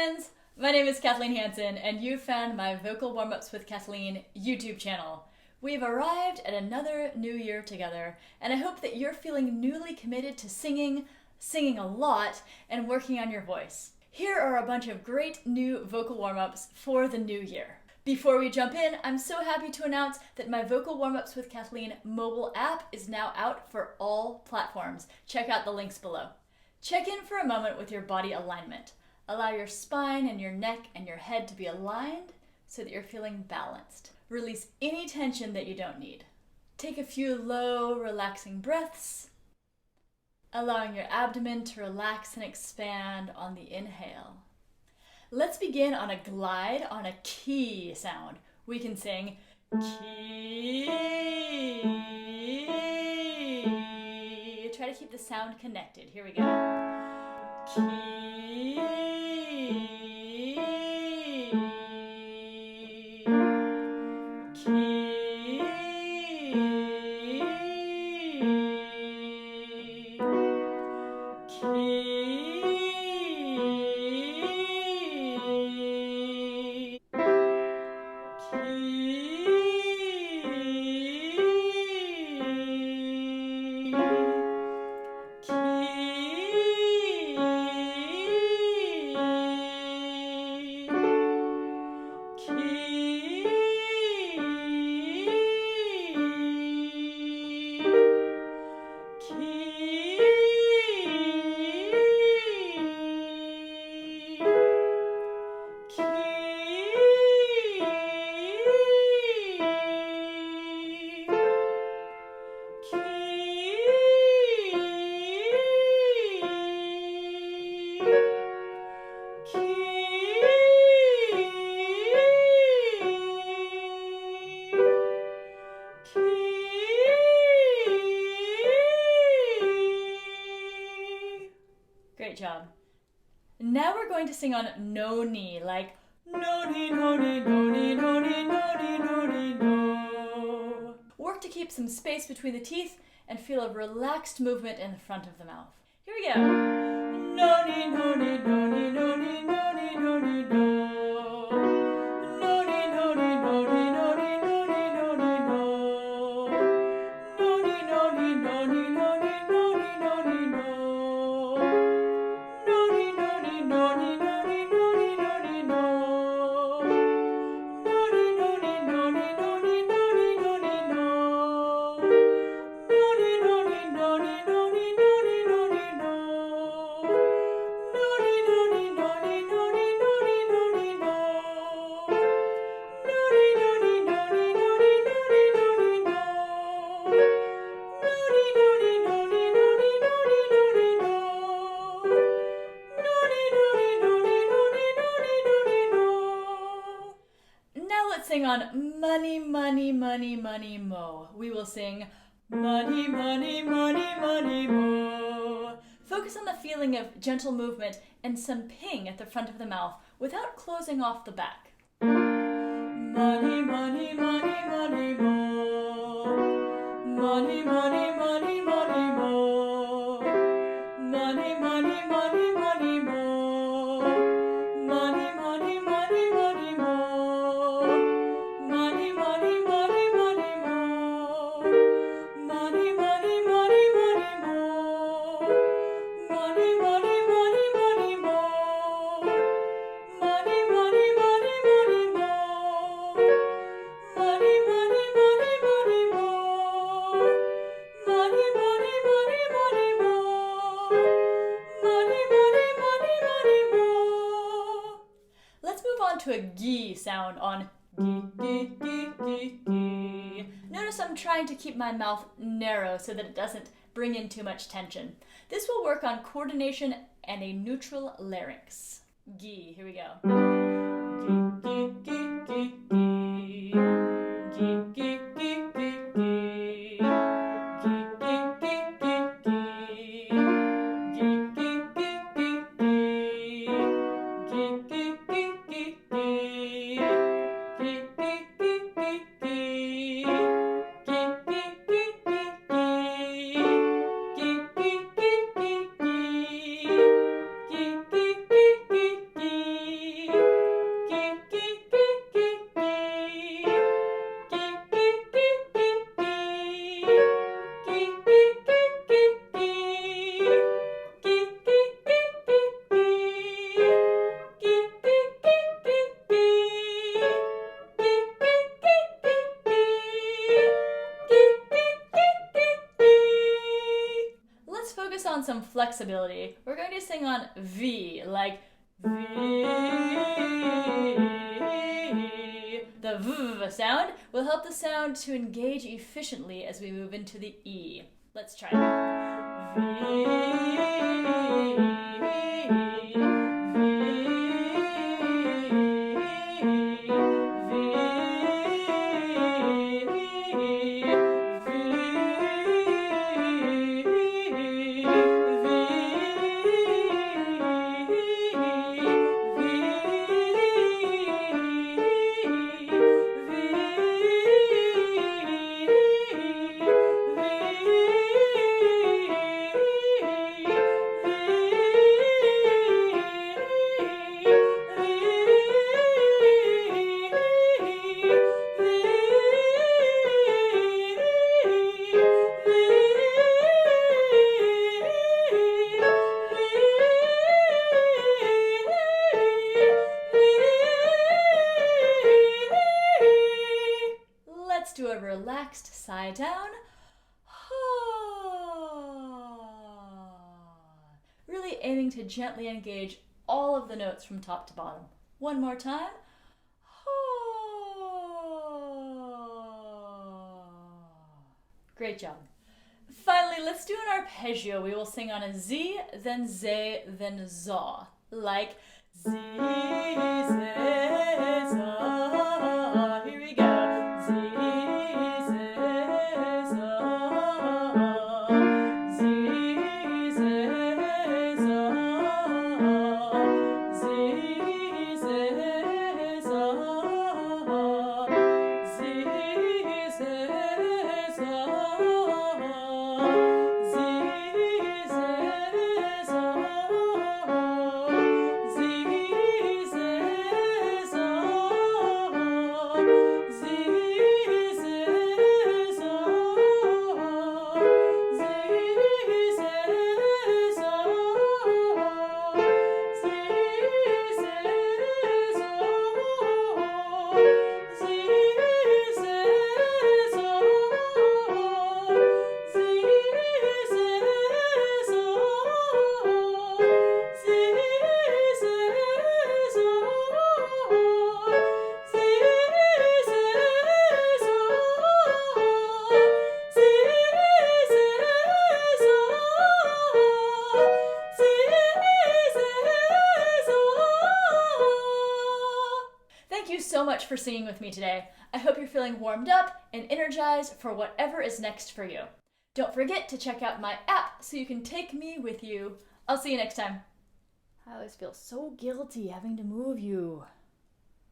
friends! My name is Kathleen Hansen, and you found my Vocal Warmups with Kathleen YouTube channel. We've arrived at another new year together, and I hope that you're feeling newly committed to singing a lot, and working on your voice. Here are a bunch of great new vocal warm-ups for the new year. Before we jump in, I'm so happy to announce that my Vocal Warmups with Kathleen mobile app is now out for all platforms. Check out the links below. Check in for a moment with your body alignment. Allow your spine and your neck and your head to be aligned so that you're feeling balanced. Release any tension that you don't need. Take a few low, relaxing breaths, allowing your abdomen to relax and expand on the inhale. Let's begin on a glide on a key sound. We can sing key. Try to keep the sound connected. Here we go. Key. Great job. Now we're going to sing on no knee, like no knee, no knee, no knee, no knee, no knee, no knee, no. Work to keep some space between the teeth and feel a relaxed movement in the front of the mouth. Here we go. No knee, no knee, no knee, no knee, no knee, no knee, no. No knee, no knee, no knee, no knee, no knee, no knee, no. No knee, no knee, no knee, no knee, no knee, no knee, no. Sing on money, money, money, money, mo. We will sing money, money, money, money, mo. Focus on the feeling of gentle movement and some ping at the front of the mouth without closing off the back. Money, money, money, money, mo. Money, money, money, money, mo. Money, money, money, money, mo. Money, money, money, money, mo. Money, money, money, money, mo. Money, money, money, money, mo. Money, money, money, money, mo. Money, money, money, money, mo. Money, money, money, money, mo. Money, money, money, money, mo. Money, money, money, money, mo. Let's move on to a gi sound on gi, gi, gi, gi, gi. Notice I'm trying to keep my mouth narrow so that it doesn't bring in too much tension. This will work on coordination and a neutral larynx. Gi, here we go. Gi, gi, gi, gi, gi. Gi, gi, gi, gi, gi. Gi, gi, gi, gi, gi. Gi, gi, gi, gi, gi. Gi, gi, gi, gi, gi. flexibility. We're going to sing on V, like V. The V sound will help the sound to engage efficiently as we move into the E. Let's try it. V. Let's do a relaxed sigh down. Really aiming to gently engage all of the notes from top to bottom. One more time. Great job. Finally, let's do an arpeggio. We will sing on a Z, then Z, then ZA. Like Z, Z, ZA. Here we go. Z, Z, ZA. Z, Z, ZA. Z, Z, ZA. Z, Z, Thank you so much for singing with me today. I hope you're feeling warmed up and energized for whatever is next for you. Don't forget to check out my app so you can take me with you. I'll see you next time. I always feel so guilty having to move you.